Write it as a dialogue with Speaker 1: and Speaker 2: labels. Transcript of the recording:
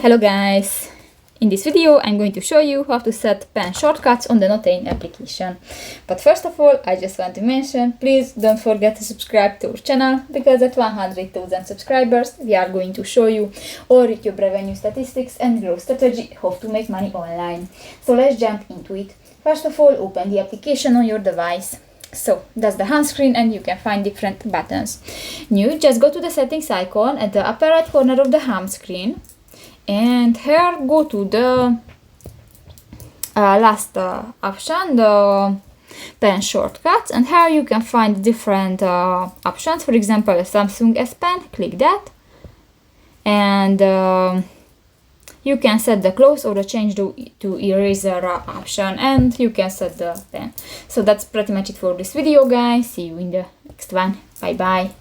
Speaker 1: Hello guys! In this video I'm going to show you how to set pen shortcuts on the Notein application. But first of all, I just want to mention, please don't forget to subscribe to our channel, because at 100,000 subscribers we are going to show you all YouTube revenue statistics and growth strategy, how to make money online. So let's jump into it. First of all, open the application on your device. So that's the home screen and you can find different buttons. New, just go to the settings icon at the upper right corner of the home screen. And here go to the last option, the pen shortcuts, and here you can find different options. For example, a Samsung S Pen, click that, and you can set the close or the change to eraser option, and you can set the pen. So that's pretty much it for this video, guys. See you in the next one. Bye bye.